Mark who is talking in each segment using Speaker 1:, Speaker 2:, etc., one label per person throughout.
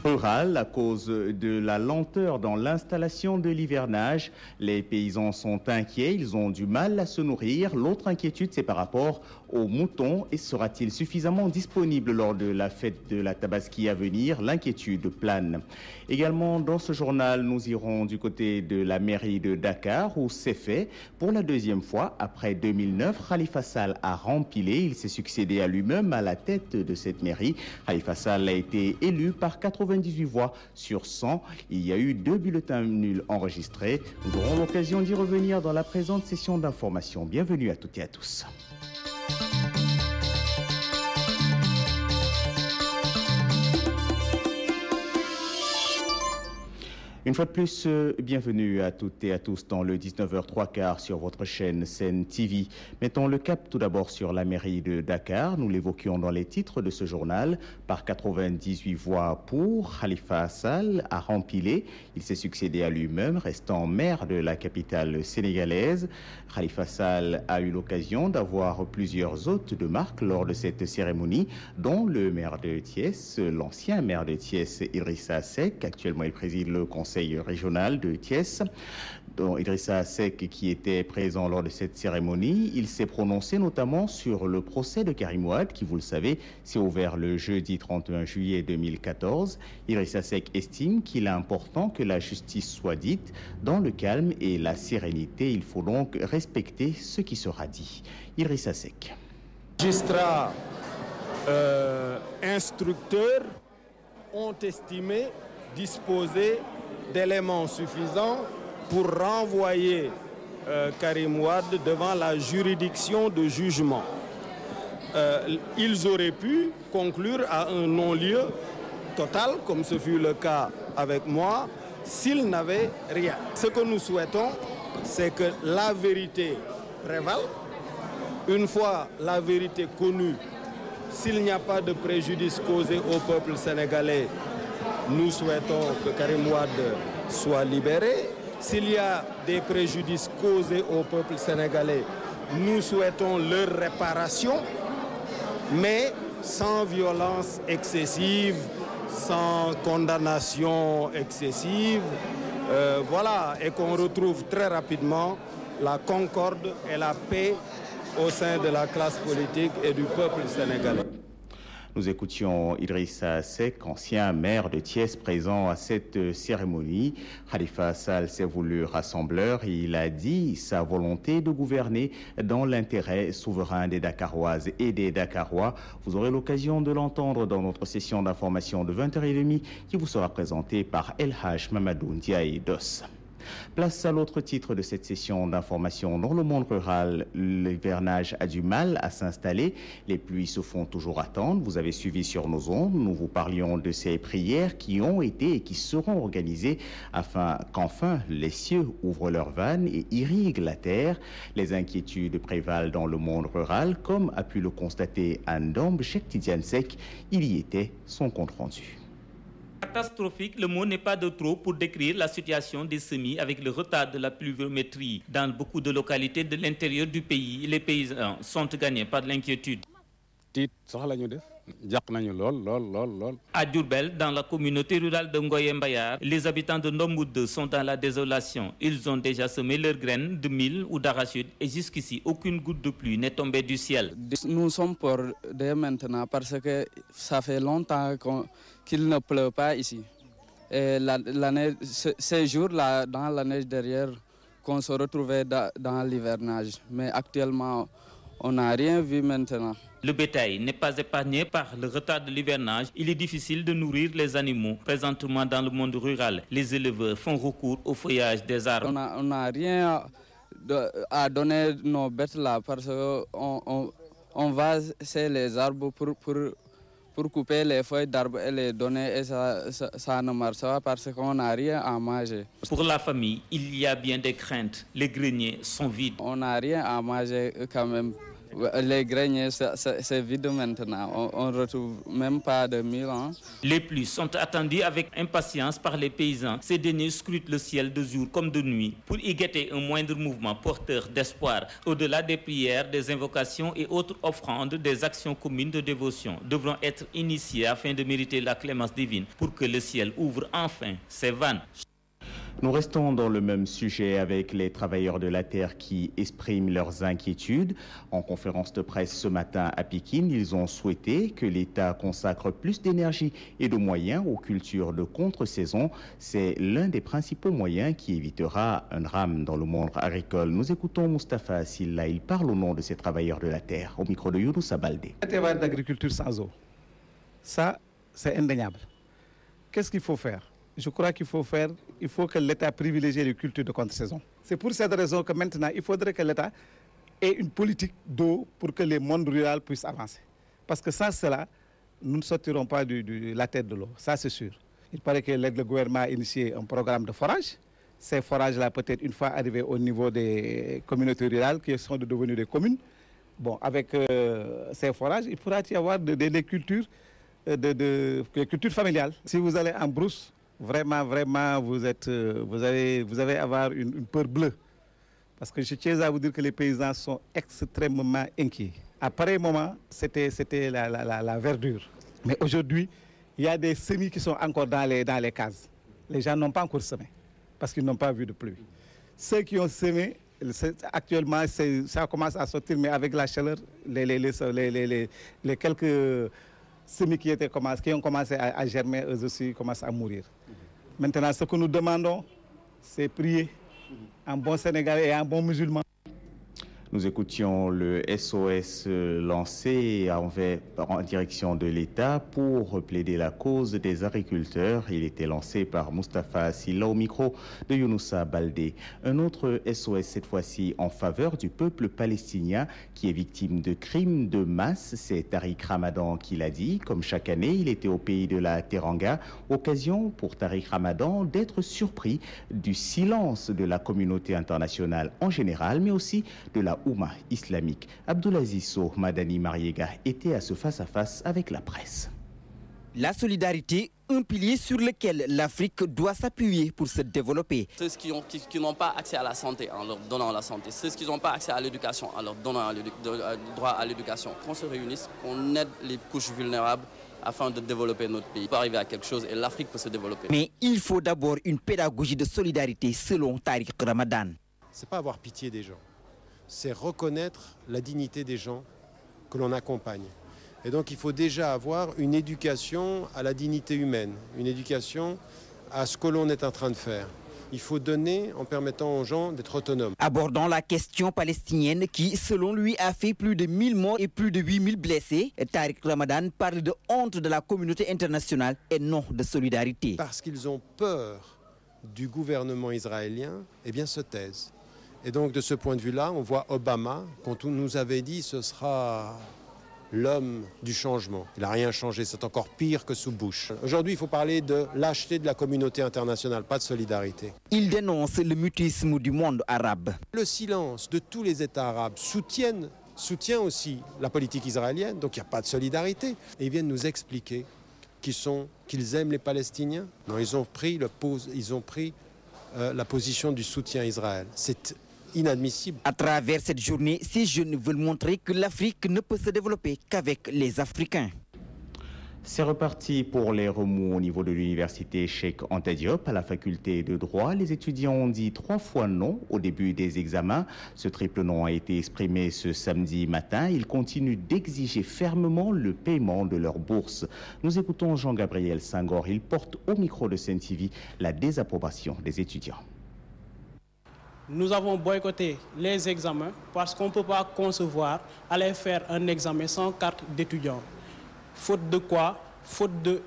Speaker 1: Rural à cause de la lenteur dans l'installation de l'hivernage. Les paysans sont inquiets, ils ont du mal à se nourrir. L'autre inquiétude, c'est par rapport aux moutons. Et sera-t-il suffisamment disponible lors de la fête de la Tabaski à venir? L'inquiétude plane. Également dans ce journal, nous irons du côté de la mairie de Dakar où c'est fait. Pour la deuxième fois, après 2009, Khalifa Sall a rempilé. Il s'est succédé à lui-même à la tête de cette mairie. Khalifa Sall a été élu par 98 voix sur 100. Il y a eu 2 bulletins nuls enregistrés. Nous aurons l'occasion d'y revenir dans la présente session d'information. Bienvenue à toutes et à tous. Une fois de plus, bienvenue à toutes et à tous dans le 19h03 sur votre chaîne Sen TV. Mettons le cap tout d'abord sur la mairie de Dakar. Nous l'évoquions dans les titres de ce journal. Par 98 voix pour, Khalifa Sall a rempilé. Il s'est succédé à lui-même, restant maire de la capitale sénégalaise. Khalifa Sall a eu l'occasion d'avoir plusieurs hôtes de marque lors de cette cérémonie, dont le maire de Thiès, l'ancien maire de Thiès, Idrissa Seck. Actuellement, il préside le conseil régional de Thiès, dont Idrissa Seck qui était présent lors de cette cérémonie. Il s'est prononcé notamment sur le procès de Karim Wade qui, vous le savez, s'est ouvert le jeudi 31 juillet 2014. Idrissa Seck estime qu'il est important que la justice soit dite dans le calme et la sérénité. Il faut donc respecter ce qui sera dit. Idrissa Seck.
Speaker 2: Magistrats instructeurs ont estimé disposer d'éléments suffisants pour renvoyer Karim Wade devant la juridiction de jugement. Ils auraient pu conclure à un non-lieu total, comme ce fut le cas avec moi, s'ils n'avaient rien. Ce que nous souhaitons, c'est que la vérité prévale. Une fois la vérité connue, s'il n'y a pas de préjudice causé au peuple sénégalais, nous souhaitons que Karim Wade soit libéré. S'il y a des préjudices causés au peuple sénégalais, nous souhaitons leur réparation, mais sans violence excessive, sans condamnation excessive. Voilà, et qu'on retrouve très rapidement la concorde et la paix au sein de la classe politique et du peuple sénégalais.
Speaker 1: Nous écoutions Idrissa Seck, ancien maire de Thiès, présent à cette cérémonie. Khalifa Sall s'est voulu rassembleur. Il a dit sa volonté de gouverner dans l'intérêt souverain des Dakaroises et des Dakarois. Vous aurez l'occasion de l'entendre dans notre session d'information de 20h30 qui vous sera présentée par El Haj Mamadou Ndiaye Dos. Place à l'autre titre de cette session d'information. Dans le monde rural, l'hivernage a du mal à s'installer. Les pluies se font toujours attendre. Vous avez suivi sur nos ondes. Nous vous parlions de ces prières qui ont été et qui seront organisées afin qu'enfin les cieux ouvrent leurs vannes et irriguent la terre. Les inquiétudes prévalent dans le monde rural, comme a pu le constater Andom Cheikh Tidiane Seck. Il y était, son compte rendu.
Speaker 3: Catastrophique, le mot n'est pas de trop pour décrire la situation des semis avec le retard de la pluviométrie. Dans beaucoup de localités de l'intérieur du pays, les paysans sont gagnés par l'inquiétude. À Diourbel, dans la communauté rurale de Ngoye Mbayar, les habitants de Ndomboud sont dans la désolation. Ils ont déjà semé leurs graines de mil ou d'arachide et jusqu'ici, aucune goutte de pluie n'est tombée du ciel.
Speaker 4: Nous sommes peur dès maintenant parce que ça fait longtemps qu'il ne pleut pas ici. Et ces jours-là, dans la neige derrière, qu'on se retrouvait dans l'hivernage. Mais actuellement, on n'a rien vu maintenant.
Speaker 3: Le bétail n'est pas épargné par le retard de l'hivernage. Il est difficile de nourrir les animaux. Présentement dans le monde rural, les éleveurs font recours au feuillage des arbres.
Speaker 4: On n'a rien à donner nos bêtes là parce qu'on va chez les arbres pour couper les feuilles d'arbres et les donner et ça ne marche pas parce qu'on n'a rien à manger.
Speaker 3: Pour la famille, il y a bien des craintes. Les greniers sont vides.
Speaker 4: On n'a rien à manger quand même. Les greniers, c'est vide maintenant. On ne retrouve même pas de 1000 ans.
Speaker 3: Les pluies sont attendues avec impatience par les paysans. Ces derniers scrutent le ciel de jour comme de nuit pour y guetter un moindre mouvement porteur d'espoir. Au-delà des prières, des invocations et autres offrandes, des actions communes de dévotion devront être initiées afin de mériter la clémence divine pour que le ciel ouvre enfin ses vannes.
Speaker 1: Nous restons dans le même sujet avec les travailleurs de la terre qui expriment leurs inquiétudes. En conférence de presse ce matin à Pékin, ils ont souhaité que l'État consacre plus d'énergie et de moyens aux cultures de contre-saison. C'est l'un des principaux moyens qui évitera un drame dans le monde agricole. Nous écoutons Moustapha Silla. Il parle au nom de ces travailleurs de la terre, au micro de Younoussa Baldé.
Speaker 5: D'agriculture sans eau, ça c'est indéniable. Qu'est-ce qu'il faut faire? Je crois qu'il faut que l'État privilégie les cultures de contre-saison. C'est pour cette raison que maintenant, il faudrait que l'État ait une politique d'eau pour que les mondes ruraux puissent avancer. Parce que sans cela, nous ne sortirons pas de la tête de l'eau, ça c'est sûr. Il paraît que le gouvernement a initié un programme de forage. Ces forages-là, peut-être une fois arrivés au niveau des communautés rurales qui sont devenues des communes, bon, avec ces forages, il pourra y avoir des cultures, des cultures familiales. Si vous allez en brousse, vraiment, vous allez avoir une peur bleue. Parce que je tiens à vous dire que les paysans sont extrêmement inquiets. À pareil moment, c'était la verdure. Mais aujourd'hui, il y a des semis qui sont encore dans les cases. Les gens n'ont pas encore semé parce qu'ils n'ont pas vu de pluie. Ceux qui ont semé, actuellement, ça commence à sortir, mais avec la chaleur, les quelques semis qui ont commencé à germer, eux aussi commencent à mourir. Maintenant, ce que nous demandons, c'est prier en bon Sénégalais et en bon musulman.
Speaker 1: Nous écoutions le SOS lancé en direction de l'État pour plaider la cause des agriculteurs. Il était lancé par Moustapha Silla au micro de Younoussa Baldé. Un autre SOS, cette fois-ci en faveur du peuple palestinien qui est victime de crimes de masse. C'est Tariq Ramadan qui l'a dit. Comme chaque année, il était au pays de la Teranga. Occasion pour Tariq Ramadan d'être surpris du silence de la communauté internationale en général, mais aussi de la Oumma islamique. Abdoulaziz Sow Madani Mariega était à ce face-à-face avec la presse.
Speaker 6: La solidarité, un pilier sur lequel l'Afrique doit s'appuyer pour se développer.
Speaker 7: Ceux qui n'ont pas accès à la santé, en leur donnant la santé. Ceux qui n'ont pas accès à l'éducation, en leur donnant droit à l'éducation. Qu'on se réunisse, qu'on aide les couches vulnérables afin de développer notre pays. On peut arriver à quelque chose et l'Afrique peut se développer.
Speaker 6: Mais il faut d'abord une pédagogie de solidarité selon Tariq Ramadan.
Speaker 8: Ce n'est pas avoir pitié des gens. C'est reconnaître la dignité des gens que l'on accompagne. Et donc il faut déjà avoir une éducation à la dignité humaine, une éducation à ce que l'on est en train de faire. Il faut donner en permettant aux gens d'être autonomes.
Speaker 6: Abordant la question palestinienne qui, selon lui, a fait plus de 1000 morts et plus de 8000 blessés, Tariq Ramadan parle de honte de la communauté internationale et non de solidarité.
Speaker 8: Parce qu'ils ont peur du gouvernement israélien, eh bien se taisent. Et donc de ce point de vue-là, on voit Obama, quand on nous avait dit ce sera l'homme du changement. Il n'a rien changé, c'est encore pire que sous Bush. Aujourd'hui, il faut parler de lâcheté de la communauté internationale, pas de solidarité.
Speaker 6: Il dénonce le mutisme du monde arabe.
Speaker 8: Le silence de tous les États arabes soutient aussi la politique israélienne, donc il n'y a pas de solidarité. Et ils viennent nous expliquer qu'ils aiment les Palestiniens. Non, ils ont pris la position du soutien à Israël. C'est inadmissible.
Speaker 6: À travers cette journée, ces jeunes veulent montrer que l'Afrique ne peut se développer qu'avec les Africains.
Speaker 1: C'est reparti pour les remous au niveau de l'université Cheikh Anta Diop. À la faculté de droit, les étudiants ont dit 3 fois non au début des examens. Ce triple non a été exprimé ce samedi matin. Ils continuent d'exiger fermement le paiement de leur bourse. Nous écoutons Jean-Gabriel Senghor. Il porte au micro de Sen TV la désapprobation des étudiants.
Speaker 9: Nous avons boycotté les examens parce qu'on ne peut pas concevoir aller faire un examen sans carte d'étudiant. Faute de quoi? Faute de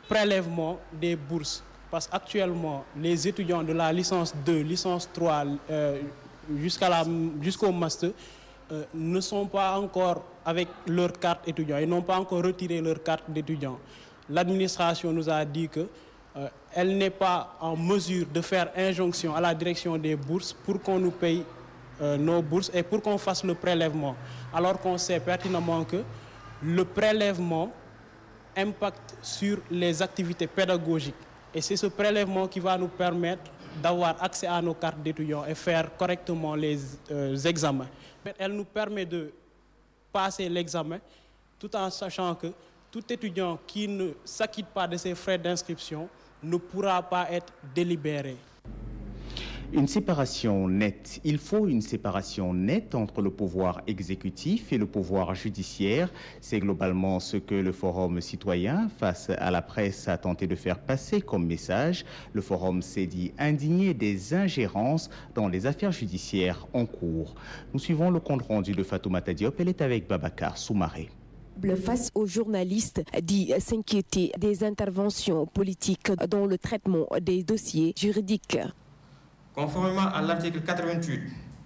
Speaker 9: prélèvement des bourses. Parce qu'actuellement, les étudiants de la licence 2, licence 3 jusqu'au master ne sont pas encore avec leur carte étudiant. Ils n'ont pas encore retiré leur carte d'étudiant. L'administration nous a dit qu'elle n'est pas en mesure de faire injonction à la direction des bourses pour qu'on nous paye nos bourses et pour qu'on fasse le prélèvement. Alors qu'on sait pertinemment que le prélèvement impacte sur les activités pédagogiques. Et c'est ce prélèvement qui va nous permettre d'avoir accès à nos cartes d'étudiants et faire correctement les examens. Elle nous permet de passer l'examen tout en sachant que tout étudiant qui ne s'acquitte pas de ses frais d'inscription ne pourra pas être délibéré.
Speaker 1: Une séparation nette. Il faut une séparation nette entre le pouvoir exécutif et le pouvoir judiciaire. C'est globalement ce que le Forum citoyen, face à la presse, a tenté de faire passer comme message. Le Forum s'est dit indigné des ingérences dans les affaires judiciaires en cours. Nous suivons le compte rendu de Fatoumata Diop. Elle est avec Babacar Soumaré.
Speaker 10: Face aux journalistes, dit s'inquiéter des interventions politiques dans le traitement des dossiers juridiques.
Speaker 11: Conformément à l'article 88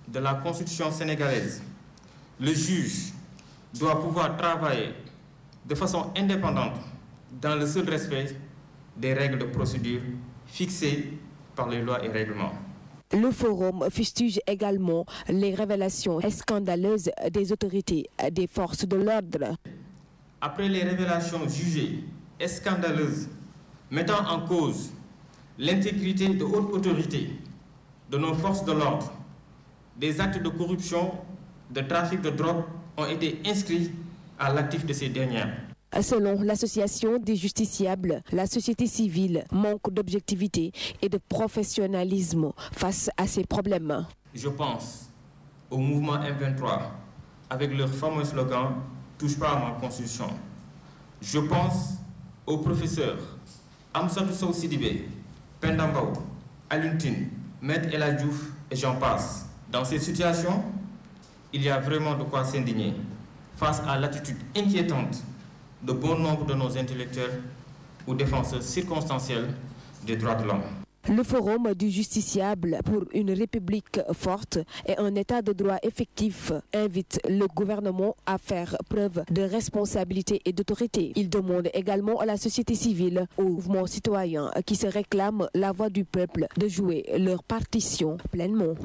Speaker 11: de la Constitution sénégalaise, le juge doit pouvoir travailler de façon indépendante dans le seul respect des règles de procédure fixées par les lois et règlements.
Speaker 10: Le Forum fustige également les révélations scandaleuses des autorités des forces de l'ordre.
Speaker 11: Après les révélations jugées scandaleuses mettant en cause l'intégrité de haute autorité de nos forces de l'ordre, des actes de corruption, de trafic de drogue ont été inscrits à l'actif de ces dernières.
Speaker 10: Selon l'association des justiciables, la société civile manque d'objectivité et de professionnalisme face à ces problèmes.
Speaker 11: Je pense au mouvement M23 avec leur fameux slogan « Touche pas à ma constitution ». Je pense aux professeurs Amsatou Sow Sidibé, Pendambao, Aluntine, Maître El Hadji Diouf et j'en passe. Dans ces situations, il y a vraiment de quoi s'indigner face à l'attitude inquiétante de bon nombre de nos intellectuels ou défenseurs circonstanciels des droits de l'homme.
Speaker 10: Le Forum du justiciable pour une république forte et un état de droit effectif invite le gouvernement à faire preuve de responsabilité et d'autorité. Il demande également à la société civile, aux mouvements citoyens qui se réclament la voix du peuple, de jouer leur partition pleinement.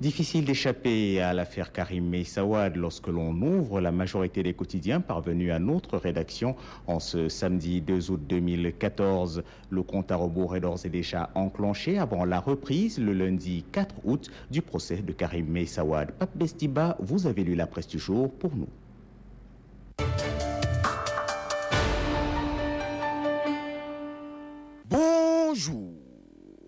Speaker 1: Difficile d'échapper à l'affaire Karim Meïssa Wade lorsque l'on ouvre la majorité des quotidiens parvenus à notre rédaction en ce samedi 2 août 2014. Le compte à rebours est d'ores et déjà enclenché avant la reprise le lundi 4 août du procès de Karim Meïssa Wade. Pape Bestiba, vous avez lu la presse du jour pour nous.
Speaker 12: Bonjour.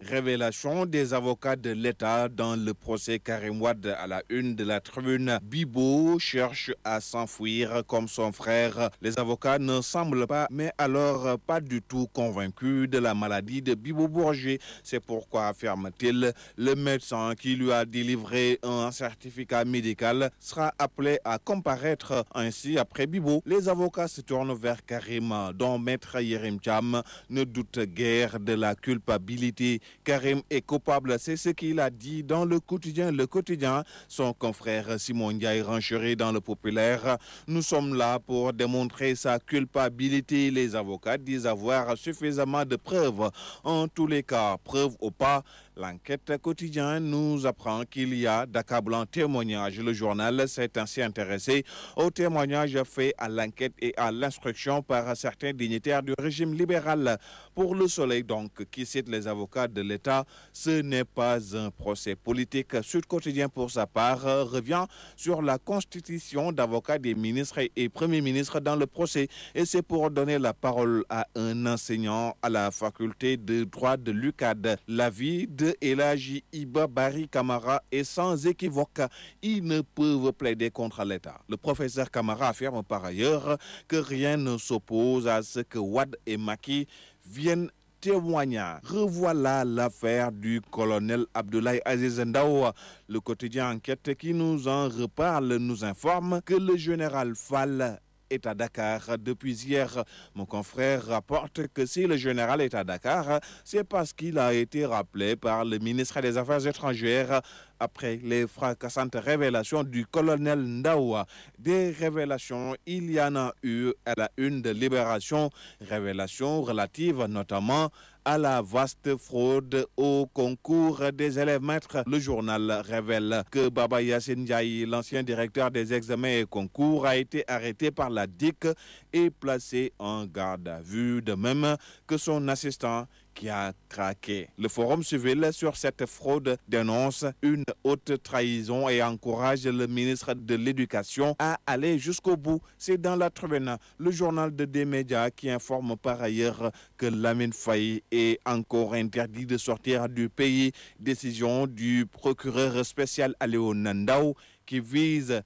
Speaker 12: Révélation des avocats de l'État dans le procès Karim Wade à la une de la tribune. Bibo cherche à s'enfuir comme son frère. Les avocats ne semblent pas, mais alors pas du tout convaincus de la maladie de Bibo Bourget. C'est pourquoi, affirme-t-il, le médecin qui lui a délivré un certificat médical sera appelé à comparaître. Ainsi, après Bibo, les avocats se tournent vers Karim, dont Maître Yerim Thiam ne doute guère de la culpabilité. Karim est coupable, c'est ce qu'il a dit dans le quotidien. Le quotidien, son confrère Simon Ndiaye renchérit dans le populaire. Nous sommes là pour démontrer sa culpabilité. Les avocats disent avoir suffisamment de preuves. En tous les cas, preuve ou pas, l'enquête quotidienne nous apprend qu'il y a d'accablants témoignages. Le journal s'est ainsi intéressé aux témoignages faits à l'enquête et à l'instruction par certains dignitaires du régime libéral. Pour Le Soleil, donc, qui cite les avocats de l'État, ce n'est pas un procès politique. Sud Quotidien, pour sa part, revient sur la constitution d'avocats des ministres et premiers ministres dans le procès. Et c'est pour donner la parole à un enseignant à la faculté de droit de l'UCAD. L'avis de El Hadji Iba Barry Camara est sans équivoque. Ils ne peuvent plaider contre l'État. Le professeur Camara affirme par ailleurs que rien ne s'oppose à ce que Wade et Macky viennent témoigner. Revoilà l'affaire du colonel Abdoulaye Aziz Ndao. Le quotidien Enquête qui nous en reparle nous informe que le général Fall est à Dakar depuis hier. Mon confrère rapporte que si le général est à Dakar, c'est parce qu'il a été rappelé par le ministre des Affaires étrangères après les fracassantes révélations du colonel Ndawa. Des révélations, il y en a eu à la une de Libération, révélations relatives notamment à la vaste fraude au concours des élèves maîtres. Le journal révèle que Baba Yassine Ndiaye, l'ancien directeur des examens et concours, a été arrêté par la DIC et placé en garde à vue, de même que son assistant qui a craqué. Le Forum civil sur cette fraude dénonce une haute trahison et encourage le ministre de l'Éducation à aller jusqu'au bout. C'est dans la Tribune, le journal de D-Média, qui informe par ailleurs que Lamine Faye est encore interdit de sortir du pays. Décision du procureur spécial Aléo Nandao qui vise,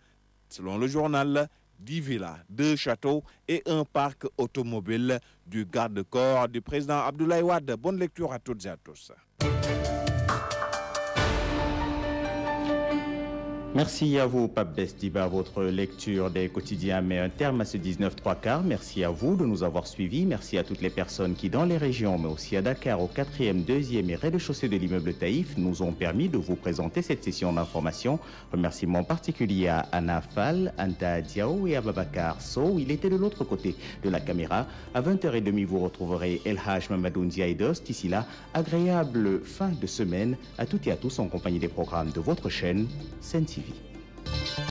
Speaker 12: selon le journal, 10 villas, 2 châteaux et un parc automobile du garde-corps du président Abdoulaye Wade. Bonne lecture à toutes et à tous.
Speaker 1: Merci à vous, Pape Bestiba. Votre lecture des quotidiens met un terme à ce 19-3/4. Merci à vous de nous avoir suivis. Merci à toutes les personnes qui, dans les régions, mais aussi à Dakar, au 4e, 2e et rez-de-chaussée de l'immeuble Taïf, nous ont permis de vous présenter cette session d'information. Remerciements particuliers à Anna Fall, Anta Diao et Ababakar Sow. Il était de l'autre côté de la caméra. À 20h30, vous retrouverez El Haj Mamadou Ndiaïdos. D'ici là, agréable fin de semaine à toutes et à tous en compagnie des programmes de votre chaîne Sen TV.